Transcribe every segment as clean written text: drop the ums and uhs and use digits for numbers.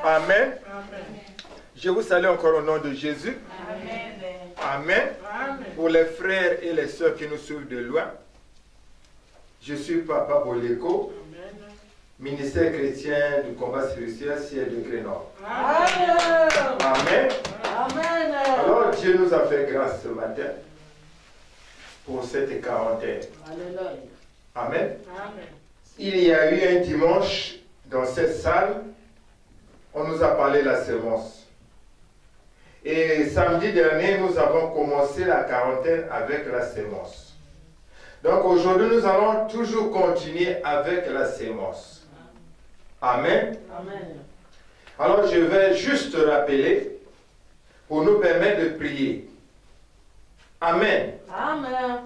Amen. Je vous salue encore au nom de Jésus. Amen. Pour les frères et les sœurs qui nous suivent de loin, je suis Papa Boleko, ministère chrétien du combat spirituel Ciel de Grenoble. Amen. Alors Dieu nous a fait grâce ce matin pour cette quarantaine. Amen. Il y a eu un dimanche dans cette salle, on nous a parlé de la semence. Et samedi dernier, nous avons commencé la quarantaine avec la sémence. Donc aujourd'hui, nous allons toujours continuer avec la sémence. Amen. Amen. Alors je vais juste rappeler pour nous permettre de prier. Amen. Amen.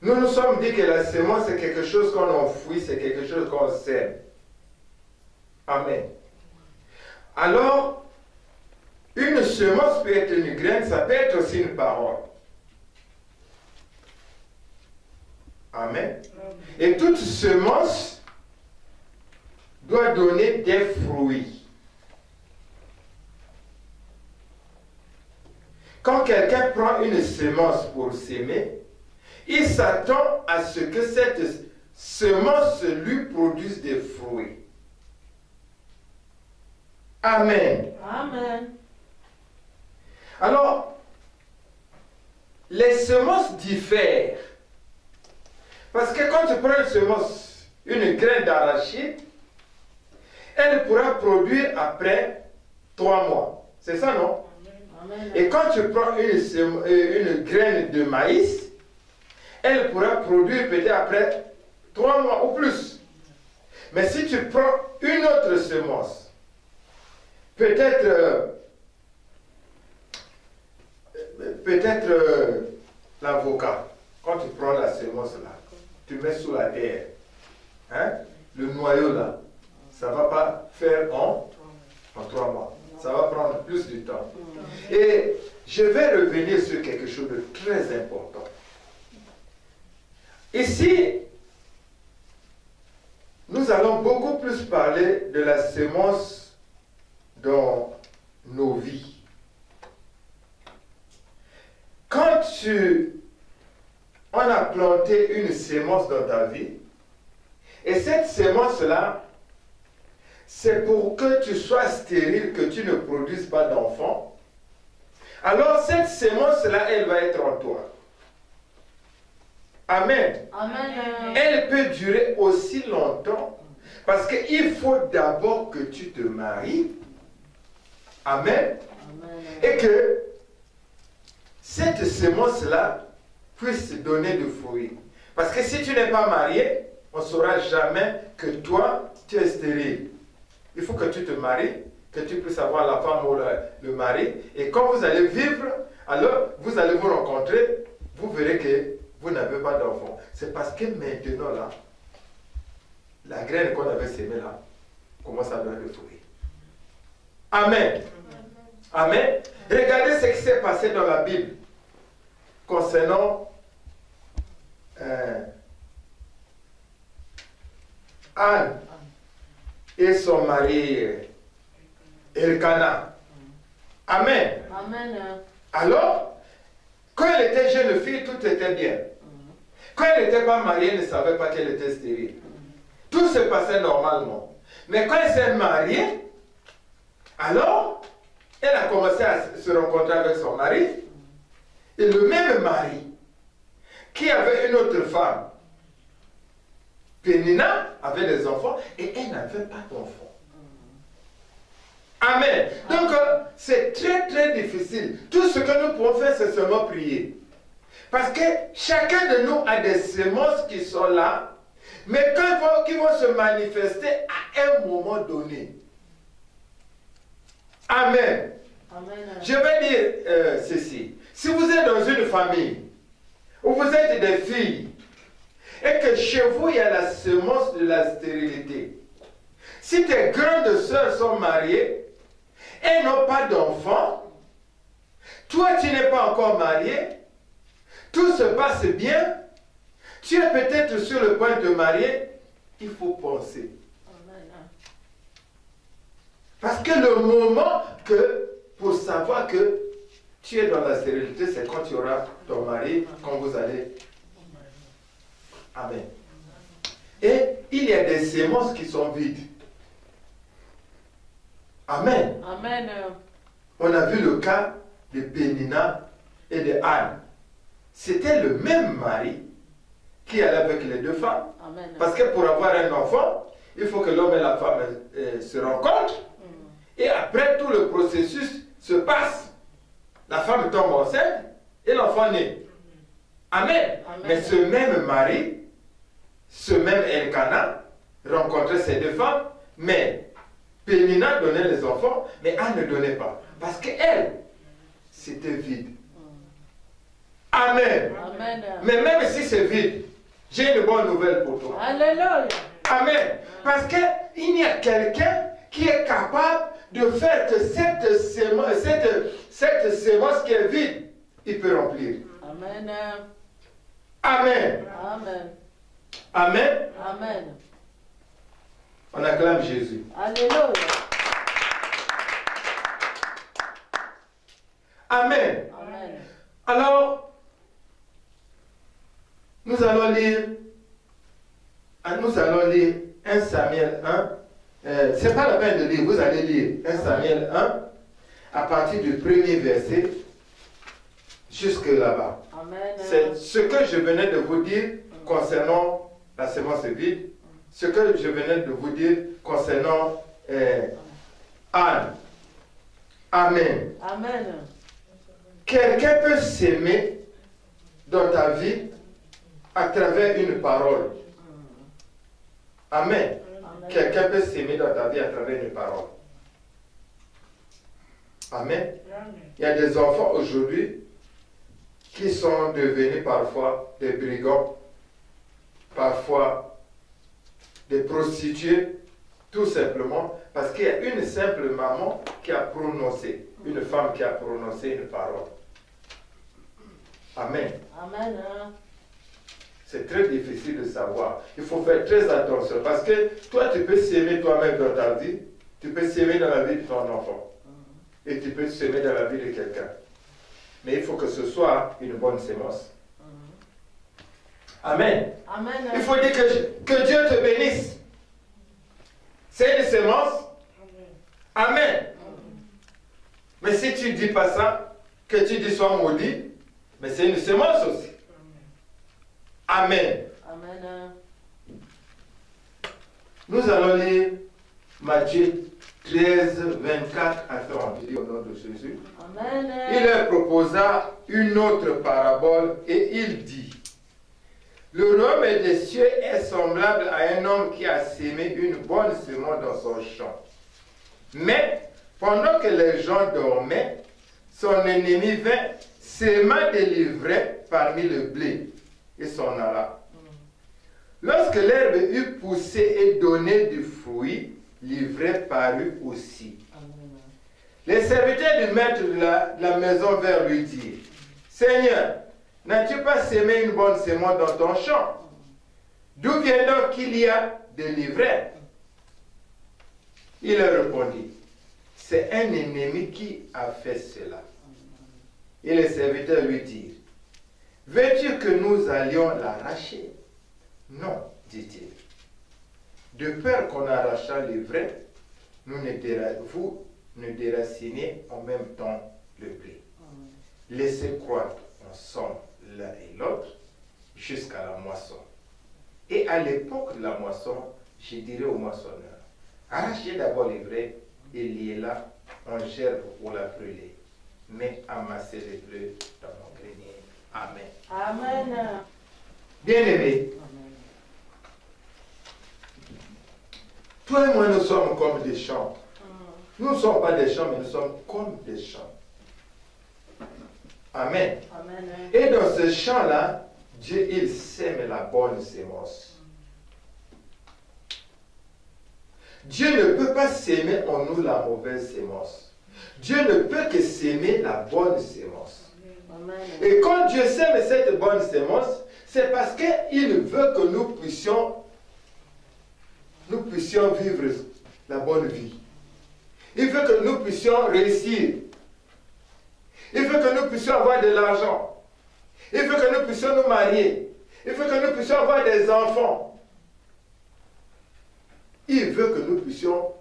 Nous nous sommes dit que la sémence, c'est quelque chose qu'on enfouit, c'est quelque chose qu'on sème. Amen. Alors, une semence peut être une graine, ça peut être aussi une parole. Amen. Et toute semence doit donner des fruits. Quand quelqu'un prend une semence pour s'aimer, il s'attend à ce que cette semence lui produise des fruits. Amen. Amen. Alors, les semences diffèrent. Parce que quand tu prends une semence, une graine d'arachide, elle pourra produire après 3 mois. C'est ça, non? Amen. Et quand tu prends une graine de maïs, elle pourra produire peut-être après 3 mois ou plus. Mais si tu prends une autre semence, peut-être l'avocat, quand tu prends la semence là, tu mets sous la terre, hein, le noyau là, ça ne va pas faire en 3 mois. Ça va prendre plus de temps. Et je vais revenir sur quelque chose de très important. Ici, nous allons beaucoup plus parler de la semence dans nos vies. Quand on a planté une semence dans ta vie, et cette semence-là, c'est pour que tu sois stérile, que tu ne produises pas d'enfants, alors cette semence-là, elle va être en toi. Amen. Amen. Elle peut durer aussi longtemps, parce qu'il faut d'abord que tu te maries. Amen. Amen. Et que cette semence-là puisse donner du fruit. Parce que si tu n'es pas marié, on ne saura jamais que toi, tu es stérile. Il faut que tu te maries, que tu puisses avoir la femme ou le mari. Et quand vous allez vivre, alors vous allez vous rencontrer, vous verrez que vous n'avez pas d'enfant. C'est parce que maintenant, là, la graine qu'on avait sémée là, commence à donner du fruit. Amen. Amen. Regardez ce qui s'est passé dans la Bible concernant Anne et son mari Elkana. Amen. Amen. Alors, quand elle était jeune fille, tout était bien. Quand elle n'était pas mariée, elle ne savait pas qu'elle était stérile. Tout se passait normalement. Mais quand elle s'est mariée, alors, elle a commencé à se rencontrer avec son mari. Et le même mari, qui avait une autre femme, Pénina, avait des enfants et elle n'avait pas d'enfants. Amen. Donc, c'est très très difficile. Tout ce que nous pouvons faire, c'est seulement prier. Parce que chacun de nous a des semences qui sont là, mais qui vont se manifester à un moment donné. Amen. Amen. Je vais dire ceci. Si vous êtes dans une famille où vous êtes des filles et que chez vous il y a la semence de la stérilité, si tes grandes sœurs sont mariées et n'ont pas d'enfants, toi tu n'es pas encore marié, tout se passe bien, tu es peut-être sur le point de te marier, il faut penser. Parce que le moment que, pour savoir que tu es dans la stérilité, c'est quand tu auras ton mari, quand vous allez. Amen. Et il y a des semences qui sont vides. Amen. Amen. On a vu le cas de Pénina et de Anne. C'était le même mari qui allait avec les deux femmes. Amen. Parce que pour avoir un enfant, il faut que l'homme et la femme se rencontrent. Et après, tout le processus se passe. La femme tombe enceinte et l'enfant naît. Amen. Amen. Mais ce même mari, ce même Elkana, rencontrait ces deux femmes, mais Pénina donnait les enfants, mais Anne ne donnait pas. Parce qu'elle, c'était vide. Amen. Amen. Mais même si c'est vide, j'ai une bonne nouvelle pour toi. Alléluia. Amen. Parce qu'il y a quelqu'un qui est capable de faire que cette sémence qui est vide, il peut remplir. Amen. Amen. Amen. Amen. Amen. On acclame Jésus. Alléluia. Amen. Amen. Alors, nous allons lire 1 Samuel 1. C'est pas la peine de lire, vous allez lire 1 Samuel 1 à partir du premier verset jusque là-bas. Amen. C'est ce que je venais de vous dire concernant la sémence vide, ce que je venais de vous dire concernant Anne. Amen. Amen. Quelqu'un peut s'aimer dans ta vie à travers une parole. Amen. Quelqu'un peut s'aimer dans ta vie à travers une parole. Amen. Il y a des enfants aujourd'hui qui sont devenus parfois des brigands, parfois des prostituées, tout simplement parce qu'il y a une simple maman qui a prononcé, une femme qui a prononcé une parole. Amen. Amen. C'est très difficile de savoir. Il faut faire très attention parce que toi, tu peux s'aimer toi-même dans ta vie, tu peux s'aimer dans la vie de ton enfant et tu peux s'aimer dans la vie de quelqu'un. Mais il faut que ce soit une bonne sémence. Amen. Amen. Il faut dire que Dieu te bénisse. C'est une sémence. Amen. Mais si tu ne dis pas ça, que tu dis sois maudit, mais c'est une sémence aussi. Amen. Amen. Nous allons lire Matthieu 13, 24 à 30. Je dis au nom de Jésus. Amen. Il leur proposa une autre parabole et il dit: le royaume des cieux est semblable à un homme qui a sémé une bonne semence dans son champ. Mais pendant que les gens dormaient, son ennemi vint, séma des livrets parmi le blé et s'en alla. Lorsque l'herbe eut poussé et donné du fruit, l'ivraie parut aussi. Les serviteurs du maître de la maison vinrent lui dire: Seigneur, n'as-tu pas sémé une bonne semence dans ton champ? D'où vient donc qu'il y a des livrets? Il leur répondit: c'est un ennemi qui a fait cela. Et les serviteurs lui dirent: veux-tu que nous allions l'arracher? Non, dit-il. De peur qu'on arrachât l'ivraie, vous ne déracinez en même temps le blé. Laissez croître ensemble l'un et l'autre jusqu'à la moisson. Et à l'époque de la moisson, je dirai au moissonneur: arrachez d'abord l'ivraie et liez-la en gerbe pour la brûler, mais amassez les blés dans mon grenier. Amen. Amen. Bien-aimés, toi et moi, nous sommes comme des champs. Nous ne sommes pas des champs, mais nous sommes comme des champs. Amen. Amen. Et dans ce champ-là, Dieu, il sème la bonne sémence. Dieu ne peut pas s'aimer en nous la mauvaise sémence. Dieu ne peut que s'aimer la bonne sémence. Amen. Et quand Dieu sème cette bonne sémence, c'est parce qu'il veut que nous puissions vivre la bonne vie. Il veut que nous puissions réussir. Il veut que nous puissions avoir de l'argent. Il veut que nous puissions nous marier. Il veut que nous puissions avoir des enfants. Il veut que nous puissions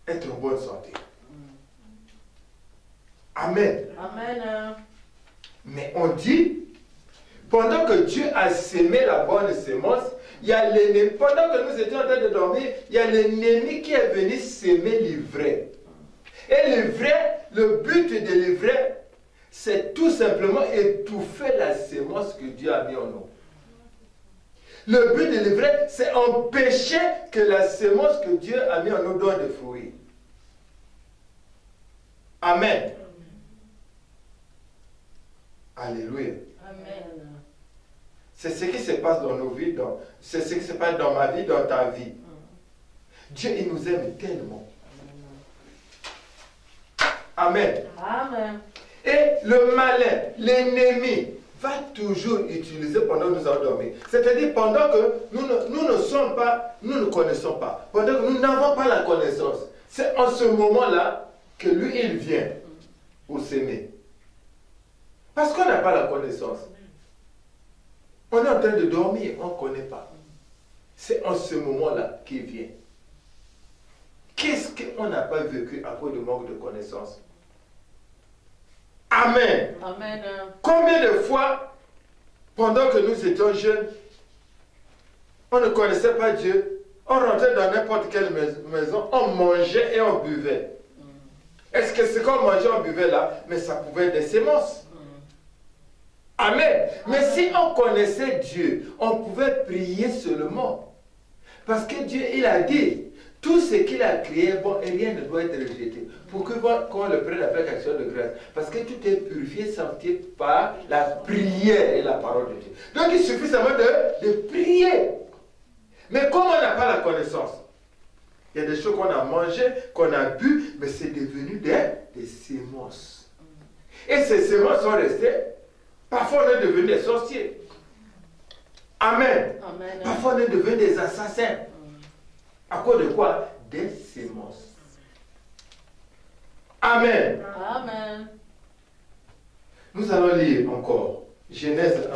être en bonne santé. Amen. Amen. Mais on dit, pendant que Dieu a sémé la bonne sémence, il y a l'ennemi. Pendant que nous étions en train de dormir, il y a l'ennemi qui est venu s'aimer l'ivraie. Et l'ivraie, le but de l'ivraie, c'est tout simplement étouffer la sémence que Dieu a mis en nous. Le but de l'ivraie, c'est empêcher que la sémence que Dieu a mis en nous donne des fruits. Amen. Alléluia. Amen. C'est ce qui se passe dans nos vies, c'est ce qui se passe dans ma vie, dans ta vie. Dieu, il nous aime tellement. Amen. Amen. Et le malin, l'ennemi, va toujours utiliser pendant que nous allons dormir. C'est-à-dire pendant que nous ne connaissons pas, pendant que nous n'avons pas la connaissance. C'est en ce moment-là que lui, il vient pour s'aimer. Parce qu'on n'a pas la connaissance. On est en train de dormir, on ne connaît pas. C'est en ce moment-là qu'il vient. Qu'est-ce qu'on n'a pas vécu à cause du manque de connaissance? Amen. Amen. Combien de fois, pendant que nous étions jeunes, on ne connaissait pas Dieu, on rentrait dans n'importe quelle maison, on mangeait et on buvait. Est-ce que ce qu'on mangeait, on buvait là, mais ça pouvait être des sémences? Amen. Mais si on connaissait Dieu, on pouvait prier seulement. Parce que Dieu, il a dit, tout ce qu'il a créé, bon, et rien ne doit être rejeté. Pour que qu'on le prenne avec action de grâce. Parce que tout est purifié, sanctifié par la prière et la parole de Dieu. Donc il suffit seulement de prier. Mais comme on n'a pas la connaissance, il y a des choses qu'on a mangées, qu'on a bu, mais c'est devenu des sémences. Et ces sémences sont restées. Parfois on est devenu des sorciers. Amen. Amen. Parfois on est devenu des assassins. À cause de quoi? Des sémences. Amen. Amen. Nous allons lire encore Genèse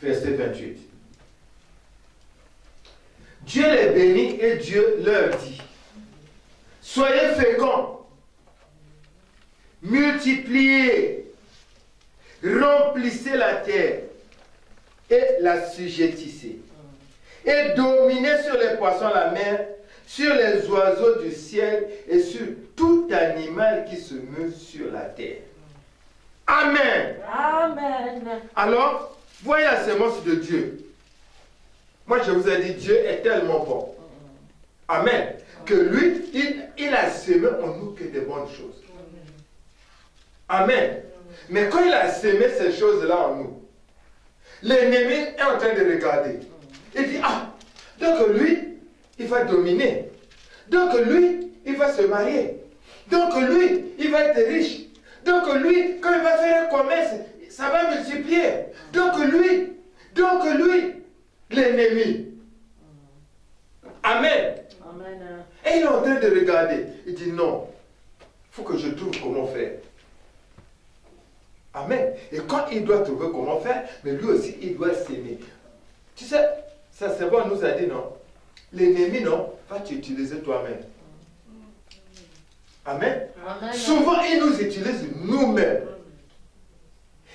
1, verset 28. Dieu les bénit et Dieu leur dit, soyez féconds, multipliez, remplissez la terre et l'assujettissez. Et dominez sur les poissons de la mer, sur les oiseaux du ciel et sur tout animal qui se meut sur la terre. Amen. Amen. Alors, voyez la sémence de Dieu. Moi, je vous ai dit, Dieu est tellement bon. Amen. Que lui, il a sémé en nous que des bonnes choses. Amen. Mais quand il a sémé ces choses-là en nous, l'ennemi est en train de regarder. Il dit, ah, donc lui, il va dominer. Donc lui, il va se marier. Donc lui, il va être riche. Donc lui, quand il va faire un commerce, ça va multiplier. Donc lui, l'ennemi. Amen. Amen. Et il est en train de regarder. Il dit, non, il faut que je trouve comment faire. Amen. Et quand il doit trouver comment faire, mais lui aussi, il doit s'aimer. Tu sais, ça c'est bon, nous a dit non. L'ennemi, non, va t'utiliser toi-même. Amen. Amen. Souvent, il nous utilise nous-mêmes.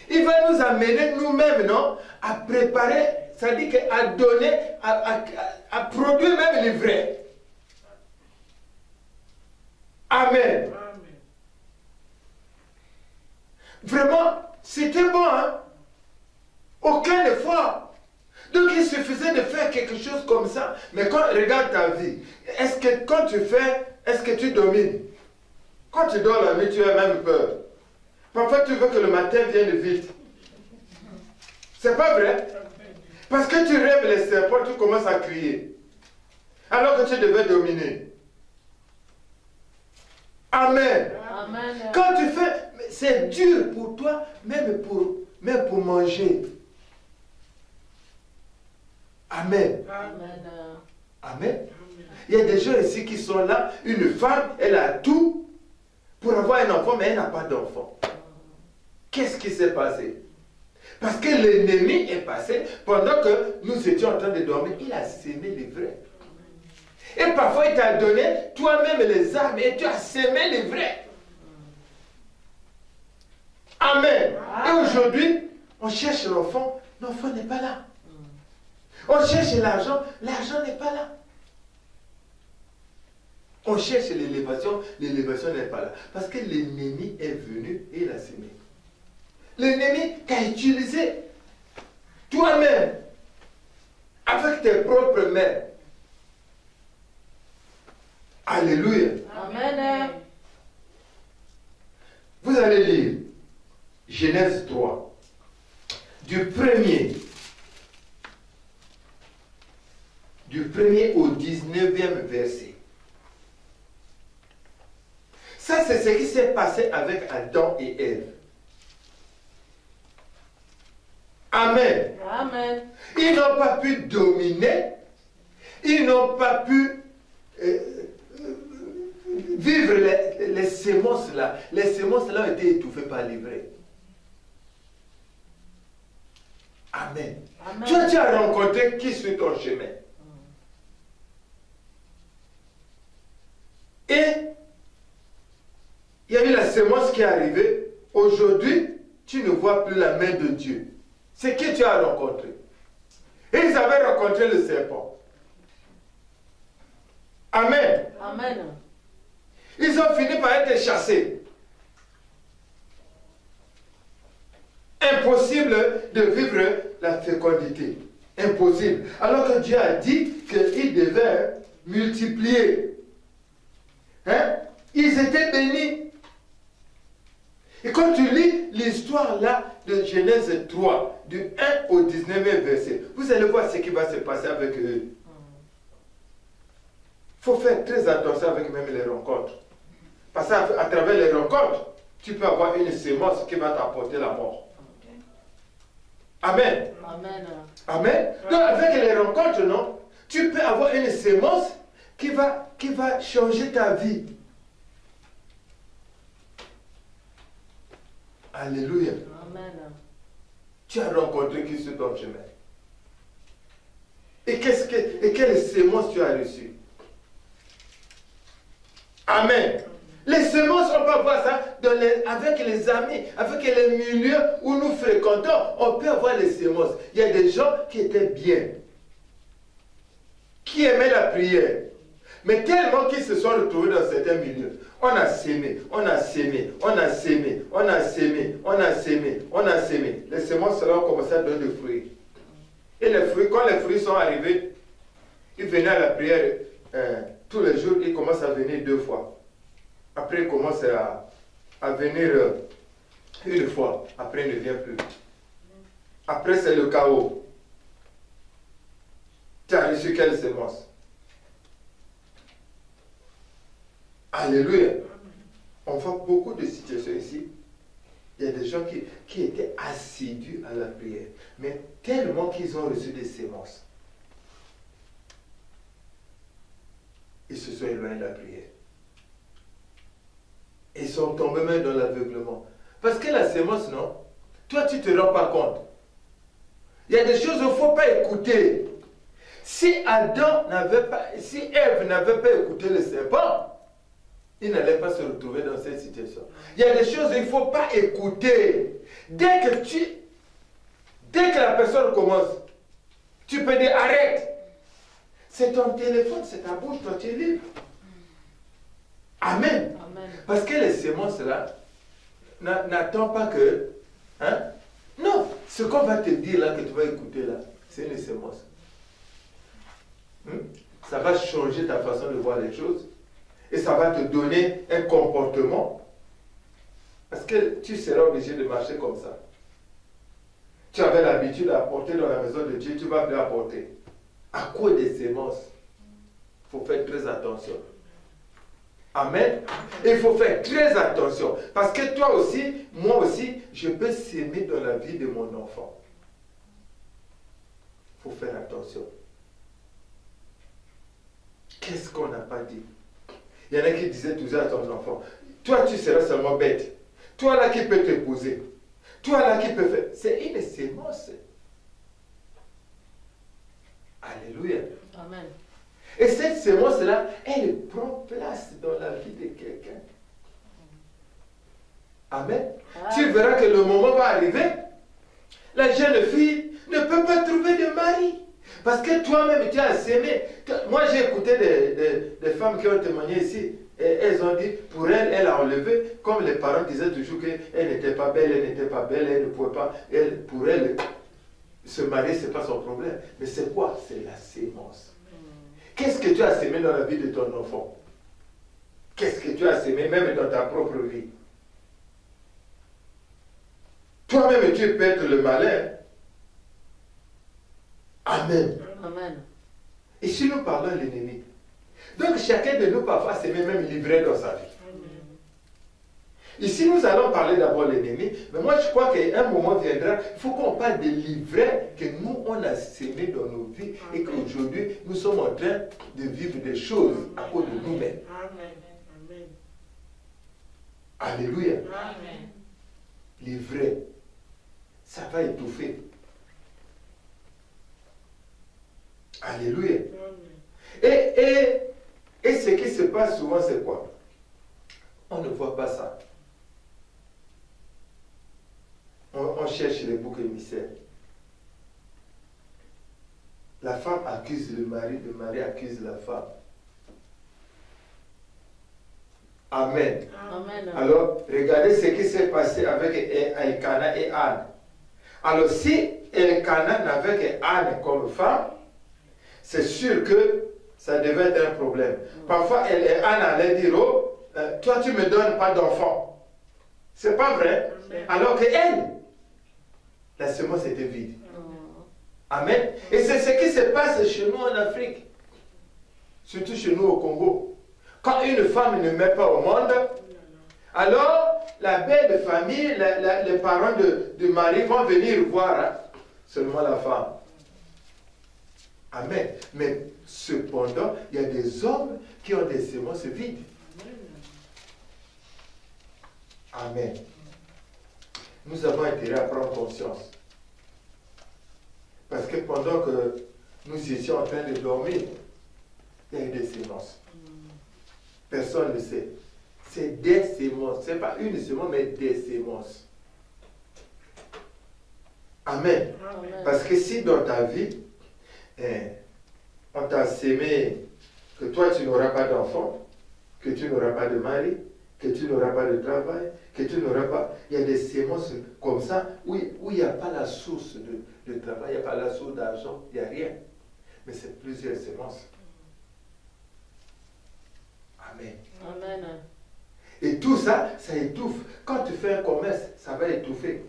Il va nous amener nous-mêmes, non, à préparer, c'est-à-dire à donner, à produire même l'ivraie. Amen. Vraiment, c'était bon, hein? Aucun effort. Donc il suffisait de faire quelque chose comme ça. Mais quand regarde ta vie, est-ce que quand tu fais, est-ce que tu domines? Quand tu dors la nuit, tu as même peur. Parfois tu veux que le matin vienne vite. C'est pas vrai? Parce que tu rêves les serpents, tu commences à crier. Alors que tu devais dominer. Amen. Amen. Quand tu fais, c'est dur pour toi, même pour manger. Amen. Amen. Amen. Il y a des gens ici qui sont là. Une femme, elle a tout pour avoir un enfant, mais elle n'a pas d'enfant. Qu'est-ce qui s'est passé? Parce que l'ennemi est passé, pendant que nous étions en train de dormir, il a sémé les vrais. Et parfois, il t'a donné toi-même les armes et tu as sémé les vrais. Amen. Et aujourd'hui, on cherche l'enfant n'est pas là. On cherche l'argent n'est pas là. On cherche l'élévation n'est pas là. Parce que l'ennemi est venu et il a sémé. L'ennemi t'a utilisé toi-même, avec tes propres mains. Alléluia. Amen. Vous allez lire Genèse 3, du premier au 19e verset. Ça, c'est ce qui s'est passé avec Adam et Ève. Amen. Amen. Ils n'ont pas pu dominer, ils n'ont pas pu vivre les semences là. Les semences là ont été étouffées par les vrais. Amen. Amen. Toi, tu as rencontré qui sur ton chemin? Et il y a eu la semence qui est arrivée. Aujourd'hui, tu ne vois plus la main de Dieu. C'est qui tu as rencontré. Et ils avaient rencontré le serpent. Amen. Amen. Ils ont fini par être chassés. Impossible de vivre la fécondité. Impossible. Alors que Dieu a dit qu'ils devaient multiplier. Hein? Ils étaient bénis. Et quand tu lis l'histoire là de Genèse 3, du 1 au 19e verset, vous allez voir ce qui va se passer avec eux. Il faut faire très attention avec même les rencontres. Parce qu'à travers les rencontres, tu peux avoir une sémence qui va t'apporter la mort. Amen. Amen. Amen. Donc avec les rencontres, non, tu peux avoir une sémence qui va changer ta vie. Alléluia. Amen. Tu as rencontré qui sur ton chemin? Et quelle sémence tu as reçue? Amen. Les semences, on peut voir ça avec les amis, avec les milieux où nous fréquentons. On peut avoir les semences. Il y a des gens qui étaient bien, qui aimaient la prière, mais tellement qu'ils se sont retrouvés dans certains milieux. On a sémé, on a sémé, on a sémé, on a sémé, on a sémé, on a sémé. Les semences ont commencé à donner des fruits. Et les fruits, quand les fruits sont arrivés, ils venaient à la prière tous les jours, ils commencent à venir 2 fois. Après, ils commencent à venir une fois. Après, il ne vient plus. Après, c'est le chaos. Tu as reçu quelle sémence? Alléluia. On voit beaucoup de situations ici. Il y a des gens qui étaient assidus à la prière, mais tellement qu'ils ont reçu des sémences. Ils se sont éloignés de la prière. Ils sont tombés même dans l'aveuglement. Parce que la sémence, non, toi tu ne te rends pas compte. Il y a des choses qu'il ne faut pas écouter. Si Ève n'avait pas écouté le serpent, il n'allait pas se retrouver dans cette situation. Il y a des choses qu'il ne faut pas écouter. Dès que la personne commence, tu peux dire arrête. C'est ton téléphone, c'est ta bouche, toi tu es libre. Amen. Amen. Parce que les semences là, n'attends pas que... Hein? Non, ce qu'on va te dire là, que tu vas écouter là, c'est une sémence. Ça va changer ta façon de voir les choses. Et ça va te donner un comportement. Parce que tu seras obligé de marcher comme ça. Tu avais l'habitude d'apporter dans la maison de Dieu, tu vas plus apporter. À cause des semences. Il faut faire très attention. Amen. Il faut faire très attention. Parce que toi aussi, moi aussi, je peux s'aimer dans la vie de mon enfant. Il faut faire attention. Qu'est-ce qu'on n'a pas dit? Il y en a qui disaient toujours à ton enfant, toi tu seras seulement bête. Toi là qui peux t'épouser. Toi là qui peut faire. C'est une sémence. Alléluia. Amen. Et cette sémence-là, elle prend place dans la vie de quelqu'un. Amen. Tu verras que le moment va arriver, la jeune fille ne peut pas trouver de mari. Parce que toi-même, tu as sémé. Moi, j'ai écouté des femmes qui ont témoigné ici. Et elles ont dit, pour elle, elle a enlevé, comme les parents disaient toujours qu'elle n'était pas belle, elle ne pouvait pas. Pour elle, se marier, ce n'est pas son problème. Mais c'est quoi? C'est la sémence. Qu'est-ce que tu as sémé dans la vie de ton enfant? Qu'est-ce que tu as sémé même dans ta propre vie? Toi-même, tu peux être le malin. Amen. Amen. Et si nous parlons de l'ennemi, donc chacun de nous parfois s'est même livré dans sa vie. Ici, nous allons parler d'abord de l'ennemi, mais moi je crois qu'un moment viendra, il faut qu'on parle des livrets que nous, on a sémés dans nos vies et qu'aujourd'hui, nous sommes en train de vivre des choses à cause de nous-mêmes. Alléluia. Amen. Livret, ça va étouffer. Alléluia. Et ce qui se passe souvent, c'est quoi? On ne voit pas ça. On cherche les boucs émissaires. La femme accuse le mari accuse la femme. Amen. Amen. Alors, regardez ce qui s'est passé avec Elkana et Anne. Alors, si Elkana n'avait que Anne comme femme, c'est sûr que ça devait être un problème. Parfois, Anne allait dire, oh, toi tu ne me donnes pas d'enfant. C'est pas vrai. Alors que elle, la semence était vide. Amen. Et c'est ce qui se passe chez nous en Afrique. Surtout chez nous au Congo. Quand une femme ne met pas au monde, alors la belle famille, les parents de mari vont venir voir seulement la femme. Amen. Mais cependant, il y a des hommes qui ont des semences vides. Amen. Nous avons intérêt à prendre conscience. Parce que pendant que nous étions en train de dormir, il y a eu des semences. Personne ne sait. C'est des semences. Ce n'est pas une semence, mais des semences. Amen. Amen. Parce que si dans ta vie, on t'a sémé que toi tu n'auras pas d'enfant, que tu n'auras pas de mari, que tu n'auras pas de travail, que tu n'auras pas... Il y a des semences comme ça où il n'y a pas la source de travail, il n'y a pas la source d'argent, il n'y a rien. Mais c'est plusieurs semences. Amen. Amen. Et tout ça, ça étouffe. Quand tu fais un commerce, ça va étouffer.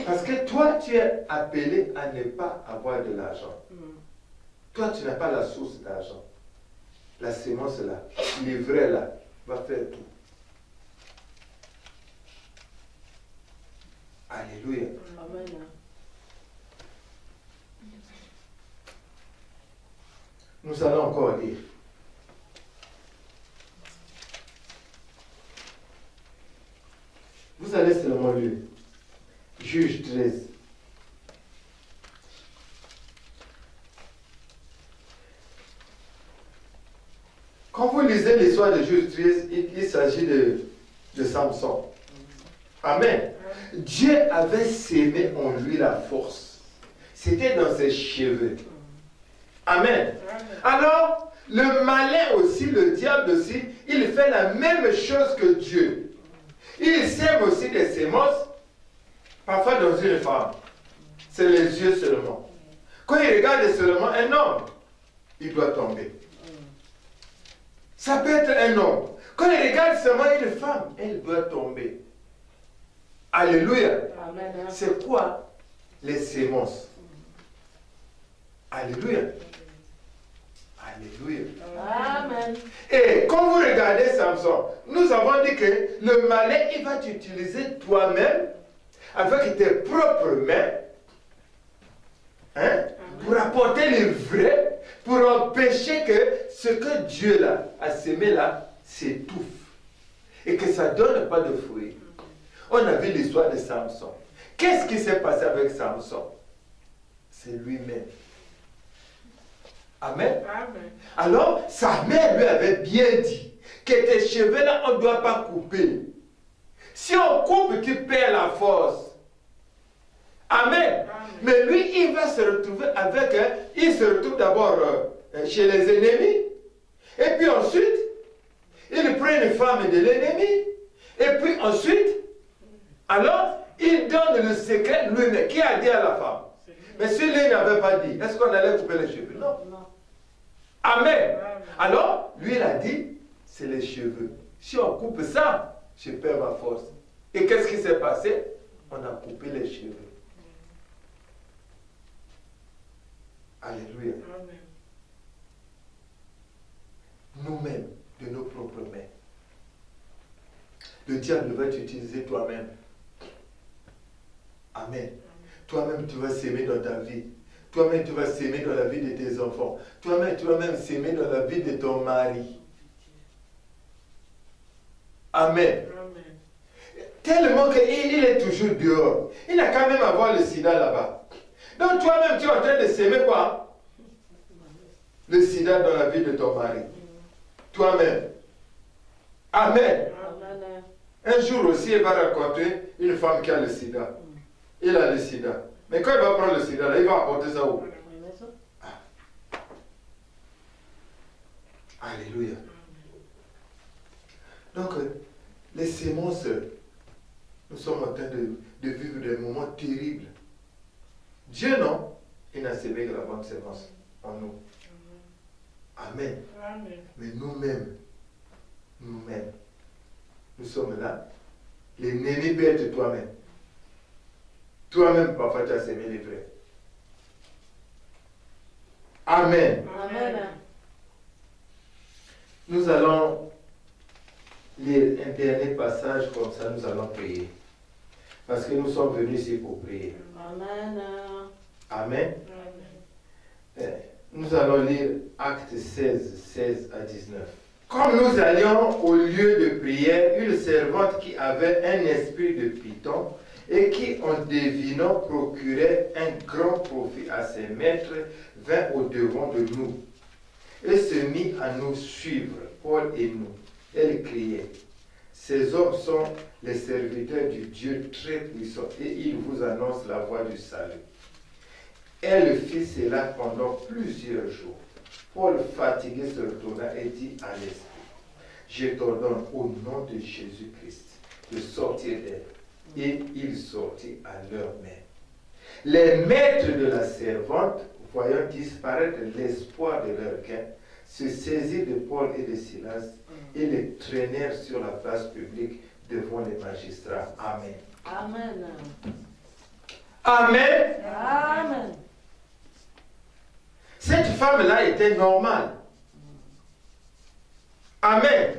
Parce que toi, tu es appelé à ne pas avoir de l'argent. Toi, tu n'as pas la source d'argent. La sémence là, l'ivraie là, va faire tout. Alléluia. Amen. Nous allons encore lire. Vous allez seulement lire. Juge 13. Quand vous lisez l'histoire de Juge 13, il s'agit de Samson. Amen. Dieu avait sémé en lui la force. C'était dans ses cheveux. Amen. Alors, le malin aussi, le diable aussi, il fait la même chose que Dieu. Il sème aussi des semences, parfois dans une femme. C'est les yeux seulement. Quand il regarde seulement un homme, il doit tomber. Ça peut être un homme. Quand il regarde seulement une femme, elle doit tomber. Alléluia. Amen. C'est quoi les semences? Alléluia. Alléluia. Amen. Et quand vous regardez Samson, nous avons dit que le malin, il va t'utiliser toi-même avec tes propres mains Hein? Pour apporter le vrai, pour empêcher que ce que Dieu là, a semé là s'étouffe et que ça ne donne pas de fruits. On a vu l'histoire de Samson. Qu'est-ce qui s'est passé avec Samson? C'est lui-même. Amen. Amen. Alors, sa mère lui avait bien dit que tes cheveux là, on ne doit pas couper. Si on coupe, tu perds la force. Amen. Mais lui, il va se retrouver avec, il se retrouve d'abord chez les ennemis. Et puis ensuite, il prend une femme de l'ennemi. Et puis ensuite, alors, il donne le secret lui-même. Qui a dit à la femme? Mais si lui n'avait pas dit, est-ce qu'on allait couper les cheveux? Non. Amen. Alors, lui, il a dit, c'est les cheveux. Si on coupe ça, je perds ma force. Et qu'est-ce qui s'est passé? On a coupé les cheveux. Alléluia. Nous-mêmes, de nos propres mains. Le diable va t'utiliser toi-même. Amen. Toi-même, tu vas s'aimer dans ta vie. Toi-même, tu vas s'aimer dans la vie de tes enfants. Toi-même, tu vas même s'aimer dans la vie de ton mari. Amen. Tellement qu'il est toujours dehors. Il a quand même à avoir le sida là-bas. Donc toi-même, tu es en train de s'aimer quoi? Le sida dans la vie de ton mari. Toi-même. Amen. Un jour aussi, il va rencontrer une femme qui a le sida. Il a le sida. Mais quand il va prendre le sida, là, il va apporter ça où? Ah. Alléluia. Donc, les sémences, nous sommes en train de vivre des moments terribles. Dieu, non, il n'a semé que la bonne sémence en nous. Amen. Amen. Mais nous-mêmes, nous sommes là. L'ennemi peut être toi-même. Toi-même, parfois, tu as semé les vrais. Amen. Amen. Nous allons lire un dernier passage, comme ça nous allons prier. Parce que nous sommes venus ici pour prier. Amen. Amen. Nous allons lire Actes 16, 16 à 19. Comme nous allions au lieu de prière, une servante qui avait un esprit de python et qui, en devinant, procurait un grand profit à ses maîtres, vint au-devant de nous et se mit à nous suivre, Paul et nous. Elle criait, « Ces hommes sont les serviteurs du Dieu très puissant et ils vous annoncent la voie du salut. » Elle fit cela pendant plusieurs jours. Paul, fatigué, se retourna et dit à l'esprit, « Je t'ordonne au nom de Jésus-Christ de sortir d'elle. » Et il sortit à leurs mains. Les maîtres de la servante, voyant disparaître l'espoir de leur gain, se saisirent de Paul et de Silas et les traînèrent sur la place publique devant les magistrats. Amen. Amen. Amen. Amen. Cette femme-là était normale. Amen.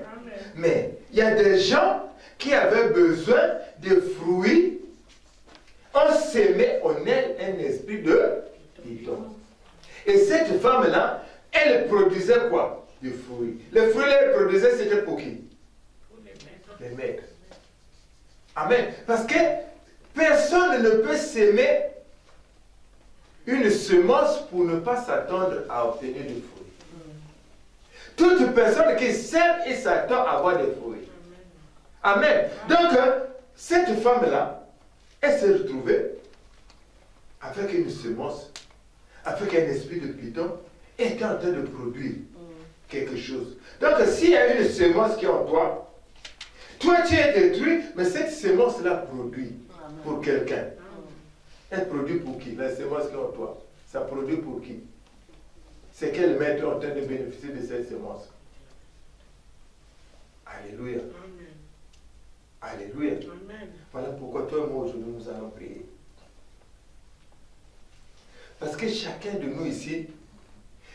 Mais il y a des gens qui avaient besoin de fruits. On s'aimait en elle un esprit de python. Et cette femme-là, elle produisait quoi? Des fruits. Les fruits qu'elle produisait, c'était pour qui? Les maîtres. Amen. Parce que personne ne peut s'aimer une semence pour ne pas s'attendre à obtenir du fruit. Toute personne qui sème, il s'attend à avoir des fruits. Amen. Donc, cette femme-là, elle s'est retrouvée avec une semence, avec un esprit de python, et elle est en train de produire quelque chose. Donc, s'il y a une semence qui est en toi, toi tu es détruit, mais cette semence-là produit pour quelqu'un. Elle produit pour qui? La semence qui est en toi, ça produit pour qui? C'est quel maître est en train de bénéficier de cette semence? Alléluia. Alléluia. Amen. Voilà pourquoi toi et moi aujourd'hui nous allons prier. Parce que chacun de nous ici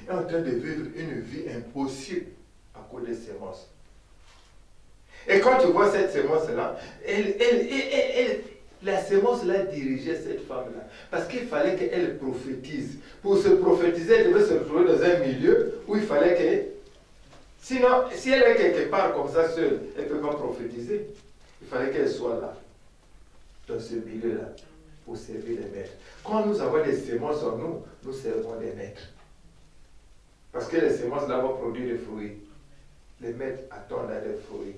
est en train de vivre une vie impossible à cause des semences. Et quand tu vois cette semence-là, La sémence là dirigeait cette femme-là. Parce qu'il fallait qu'elle prophétise. Pour se prophétiser, elle devait se retrouver dans un milieu où il fallait que... Sinon, si elle est quelque part comme ça seule, elle ne peut pas prophétiser. Il fallait qu'elle soit là, dans ce milieu-là, pour servir les maîtres. Quand nous avons des sémences en nous, nous servons les maîtres. Parce que les sémences là vont produire des fruits. Les maîtres attendent à des fruits.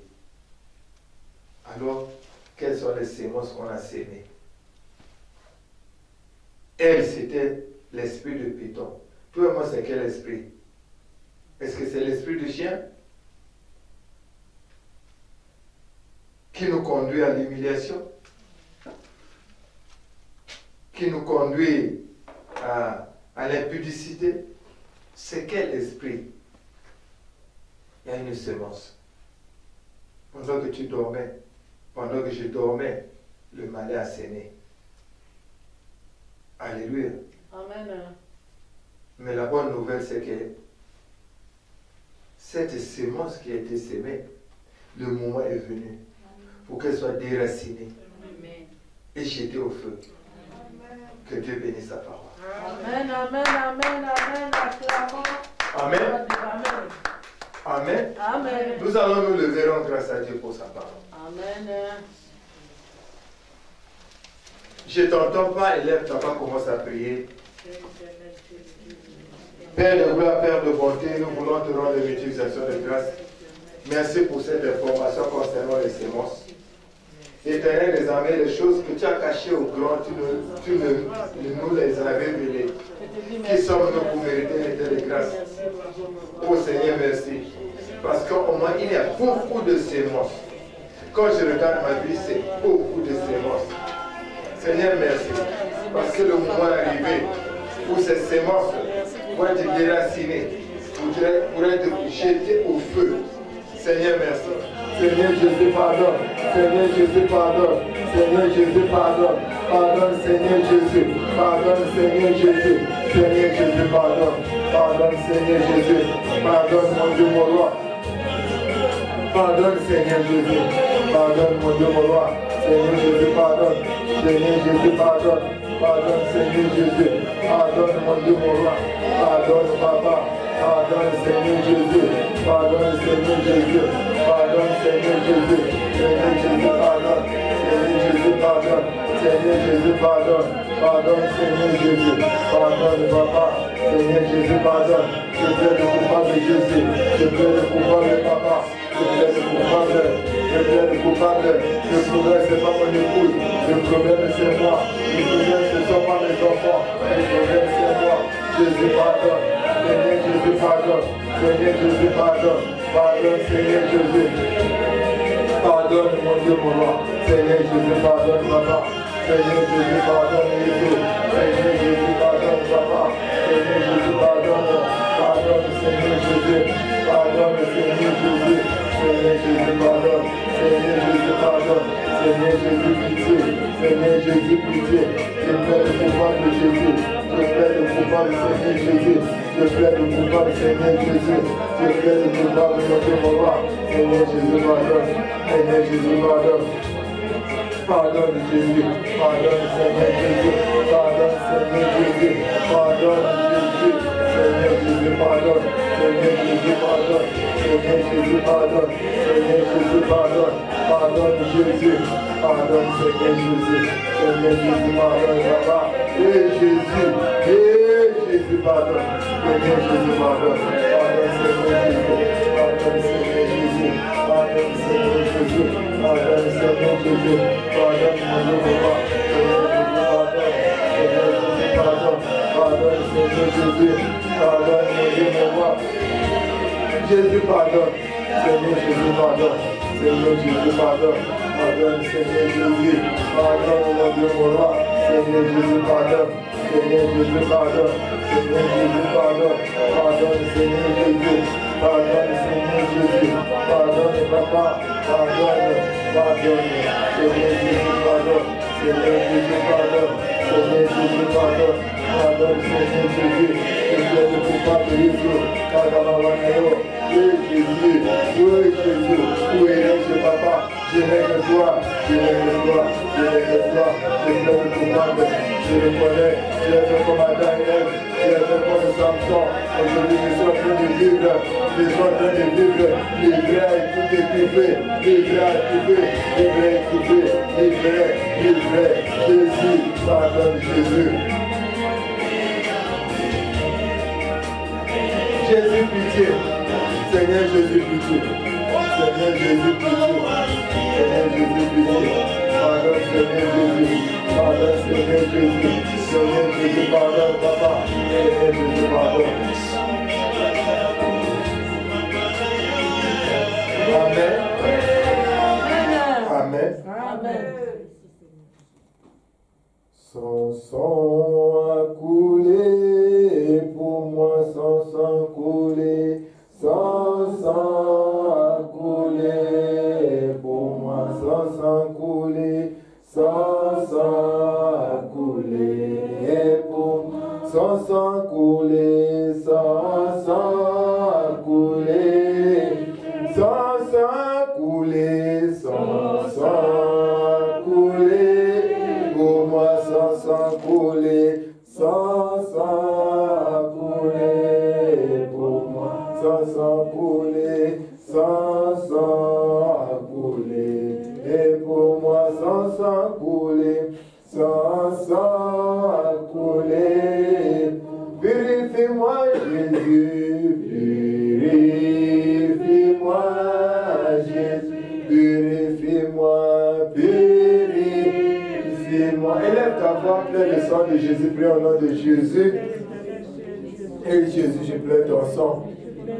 Alors, quelles sont les sémences qu'on a sémées? Elle, c'était l'esprit de Python. Toi et moi, c'est quel esprit? Est-ce que c'est l'esprit du chien qui nous conduit à l'humiliation? Qui nous conduit à l'impudicité? C'est quel esprit? Il y a une semence. Pendant que tu dormais, pendant que je dormais, le malin a sémé. Alléluia. Amen. Mais la bonne nouvelle, c'est que cette sémence qui a été sémée, le moment est venu pour qu'elle soit déracinée et jetée au feu. Que Dieu bénisse sa parole. Amen, amen, amen, amen. Acclamons. Amen. Amen. Amen. Amen. Nous allons nous lever en grâce à Dieu pour sa parole. Amen. Je ne t'entends pas, élève, papa commence à prier. Père de gloire, Père de bonté, nous voulons te rendre une utilisation de grâce. Merci pour cette information concernant les sémences. Éternel des armées, les choses que tu as cachées au grand, tu nous les as révélées. Qui sommes-nous pour mériter l'éternel de grâce? Oh Seigneur, merci. Parce qu'au moins, il y a beaucoup de sémences. Quand je regarde ma vie, c'est beaucoup de sémences. Seigneur, merci. Parce que le moment est arrivé où ces sémences vont être déracinées, pour être jetées au feu. Seigneur, merci. Seigneur Jésus, pardonne. Seigneur Jésus, pardonne. Seigneur Jésus, pardonne. Pardonne, Seigneur Jésus. Pardonne, Seigneur Jésus. Seigneur Jésus, pardonne. Pardonne, Seigneur Jésus. Pardonne, mon Dieu, mon roi. Pardonne, Seigneur Jésus. Pardonne, mon Dieu, mon roi. Seigneur Jésus, pardonne. Seigneur Jésus, pardonne. Pardonne, Seigneur Jésus. Pardonne, mon Dieu, mon roi. Pardonne, Papa. Pardonne, Seigneur Jésus. Pardonne, Seigneur Jésus. Pardonne, Seigneur Jésus. Seigneur Jésus, pardonne. Seigneur Jésus, pardonne. Seigneur Jésus, pardonne. Pardonne, Seigneur Jésus. Pardonne, Papa. Seigneur Jésus, pardonne. Je plaide le coupable de Jésus. Je plaide le coupable de Papa. Je plaide le coupable. Je plaide le coupable. Le problème, ce n'est pas mon épouse. Le problème, c'est moi. Le problème, ce ne sont pas mes enfants. Le problème, c'est moi. Jésus, pardonne. Seigneur Jésus, pardonne. Seigneur Jésus, pardonne. Pardonne, Seigneur Jésus. Pardonne, mon Dieu, mon roi. Seigneur Jésus, pardonne, Papa. Seigneur Jésus, pardonne, Jésus. Seigneur Jésus, pardonne, Papa. Seigneur Jésus, pardonne. Pardonne, Seigneur Jésus. Pardonne, Seigneur Jésus. Seigneur Jésus, pardonne. Seigneur Jésus, pardonne. Seigneur Jésus, pitié. Seigneur Jésus, pitié. Je plaide le coupable de Jésus. Je plaide le coupable de Seigneur Jésus. Je plaide le coupable de Seigneur Jésus. Je plaide le coupable de notre roi. Seigneur Jésus, pardonne. Seigneur Jésus, pardonne. Pardonne Jésus. Pardonne Seigneur Jésus. Pardonne Seigneur Jésus. Pardonne Jésus. Seigneur Jésus, pardonne. Seigneur Jésus, pardonne. Seigneur Jésus, pardonne. Seigneur Jésus, pardonne. Pardonne Jésus. Pardonne Seigneur Jésus. Seigneur Jésus, pardonne Papa. Et Jésus. Et Jésus, pardonne. Seigneur Jésus, pardonne. Pardonne Seigneur Jésus. Pardonne Seigneur Jésus. Pardonne Seigneur Jésus. Pardonne Seigneur Jésus. Pardonne mon Dieu, roi. Seigneur Jésus, pardonne. Pardonne Seigneur Jésus. Pardonne mon Dieu, mon roi. Jésus, pardonne. Seigneur Jésus, pardonne. Seigneur Jésus, pardonne. Pardonne Seigneur Jésus. Pardonne mon Dieu, mon roi. Seigneur Jésus, pardonne. Seigneur Jésus, pardonne. Seigneur Jésus, pardonne. Pardonne Seigneur Jésus. Pardonne Seigneur Jésus. Pardonne Papa. Pardonne. Pardonne. Seigneur Jésus, pardonne. Seigneur Jésus, pardonne. Seigneur Jésus, pardonne. Pardonne Seigneur Jésus. Seigneur le coupable de Jésus. Pardonne Jésus. Oui Jésus. Oui Jésus. Où est-ce Papa? je l'aime toi, je l'aime toi, je l'aime toi, je l'aime coupable, je le connais, je l'ai fait comme Adam et Ève, je l'ai fait comme Samson. Aujourd'hui, je suis en train de vivre, je suis en train de vivre, livré à tout équipé, livré à équipé, livré à équipé, livré, Jésus, pardonne Jésus. Jésus, pitié. Seigneur Jésus, pitié. Seigneur Jésus, pitié. Seigneur Jésus, pitié. Pardonne, Seigneur Jésus. Pardonne, Seigneur Jésus. Seigneur Jésus, pardonne, Papa. Seigneur Jésus, pardonne. Amen. Amen. Amen. Son sang a coulé pour moi, son sang coulé, son sang a coulé pour moi, son sang coulé, son sang a coulé pour moi, son sang coulé, son sang a coulé, son sang coulé, son sang coulé. Pour moi, sans sang coulé, sans sang coulé, pour moi, sans sang coulé, sans sang coulé, et pour moi, sans sang coulé, sans sang coulé. Purifie-moi, Jésus, purifie-moi, Jésus, purifie-moi, purifie-moi. Élève ta voix, plein le sang de Jésus, prie au nom de Jésus. Et Jésus, je plains ton sang.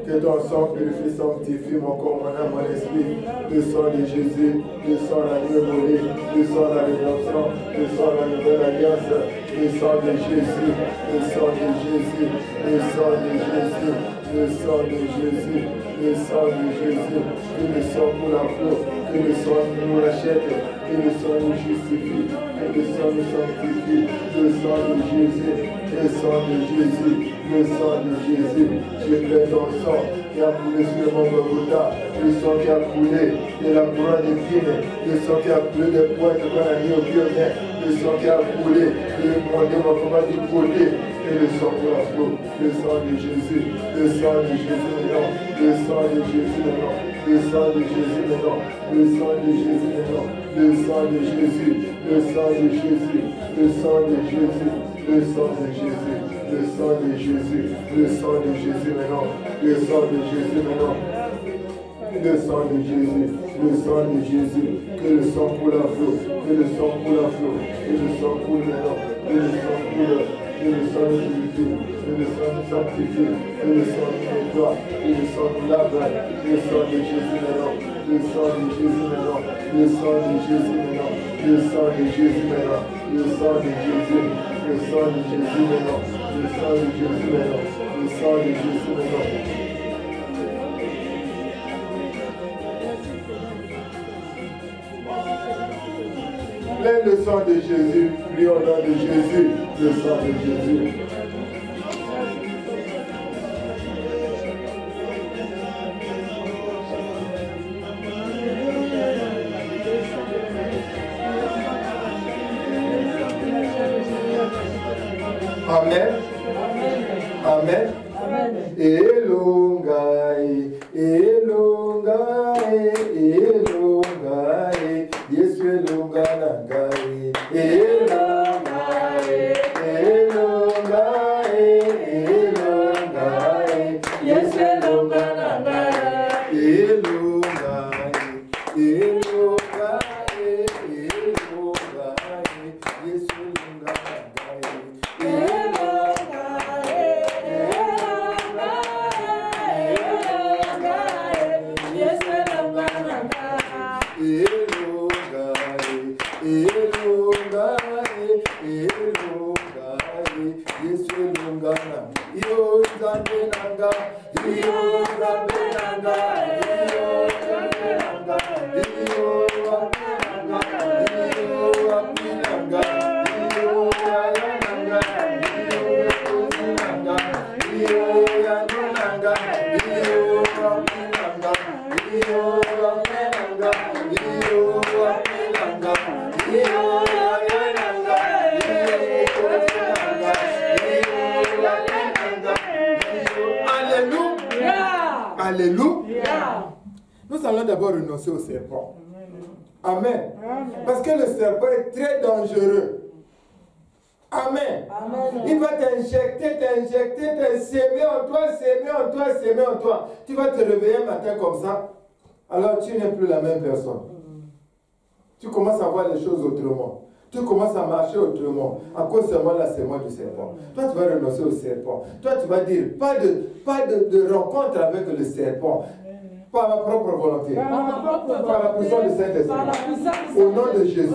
Que ton sang purifie, sanctifie mon corps, mon âme, mon esprit. Le sang de Jésus, le sang de la nouvelle volée, le sang de la rédemption, le sang de la nouvelle alliance, le sang de Jésus, le sang de Jésus, le sang de Jésus, le sang de Jésus, le sang de Jésus, que le sang pour la flot, que le sang nous rachète, que le sang nous justifie, que le sang nous sanctifie, le sang de Jésus, le sang de Jésus, le sang de Jésus, je plains ton sang qui a coulé sur mon Golgotha, le sang qui a coulé de la couronne d'épines, le sang qui a coulé des pointes qu'on a mis au pied, le sang qui a coulé de mon démembrement du côté, et le sang pour la flot, le sang de Jésus, le sang de Jésus maintenant, le sang de Jésus maintenant, le sang de Jésus maintenant, le sang de Jésus maintenant, le sang de Jésus, le sang de Jésus, le sang de Jésus, le sang de Jésus, le sang de Jésus, le sang de Jésus maintenant, le sang de Jésus maintenant, le sang de Jésus, le sang de Jésus, que le sang pour la flot, que le sang pour la flot, que le sang pour maintenant, que le sang pour que le sang nous purifie, que le sang nous sanctifie, que le sang nous nettoie, que le sang nous lave, le sang de Jésus maintenant, le sang de Jésus maintenant, le sang de Jésus maintenant, le sang de Jésus maintenant, le sang de Jésus, le sang de Jésus maintenant, le sang de Jésus maintenant, le sang de Jésus maintenant. Plein le sang de Jésus, prie au nom de Jésus, le sang de Jésus. Amen. Amen. Elongai, elongai, elongai, Yesu elonganangai, elongai, elongai, elongai, Yesu elonganangai, elongai, elongai, elongai, Yesu elonganangai, elongai. d'abord renoncer au serpent. Amen. Parce que le serpent est très dangereux. Amen. Il va t'injecter, s'aimer en toi, s'aimer en toi. Tu vas te réveiller un matin comme ça, alors tu n'es plus la même personne. Tu commences à voir les choses autrement. Tu commences à marcher autrement. À cause seulement là, c'est moi du serpent. Toi, tu vas renoncer au serpent. Toi, tu vas dire, pas de rencontre avec le serpent. Par ma propre volonté. Par la puissance du Saint-Esprit. Au nom de Jésus.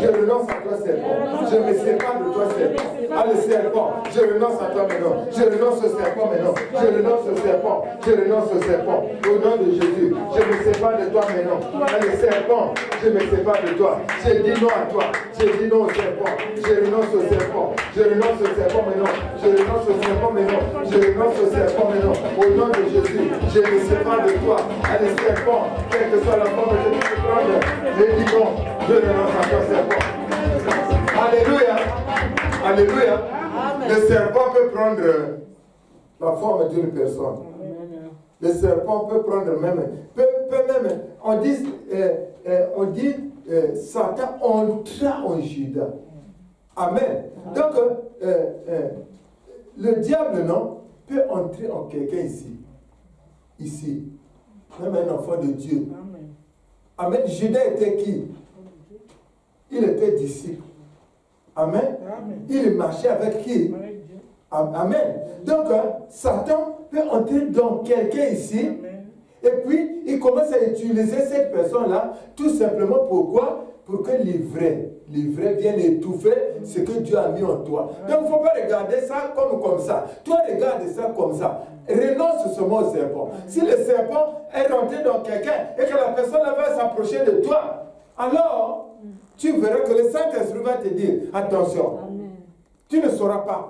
Je renonce à toi, serpent. Je me sépare de toi, serpent. Ah, le serpent. Je renonce à toi maintenant. Je renonce au serpent maintenant. Je renonce au serpent. Je renonce au serpent. Au nom de Jésus. Je me sépare de toi maintenant. Ah, le serpent. Je me sépare de toi. J'ai dit non à toi. J'ai dit non au serpent. Je renonce au serpent. Je renonce au serpent maintenant. Je renonce au serpent maintenant. Je renonce au serpent maintenant. Au nom de Jésus. Je me sépare de toi. Allez, serpent, quelle que soit la forme que tu peux prendre, je dis non, je renonce à toi, serpent. Alléluia. Alléluia. Le serpent peut prendre la forme d'une personne. Le serpent peut prendre même, on dit Satan entra en Judas. Amen. Donc, le diable, non, peut entrer en quelqu'un ici. Ici. Même un enfant de Dieu. Amen. Judas était qui? Il était disciple. Amen. Il marchait avec qui? Amen. Donc, Satan peut entrer dans quelqu'un ici. Et puis, il commence à utiliser cette personne-là, tout simplement pourquoi? Pour que l'ivraie vienne étouffer ce que Dieu a mis en toi. Donc, il ne faut pas regarder ça comme ça. Toi, regarde ça comme ça. Renonce seulement au serpent. Si le serpent est rentré dans quelqu'un et que la personne va s'approcher de toi, alors, tu verras que le Saint-Esprit va te dire, attention, tu ne sauras pas.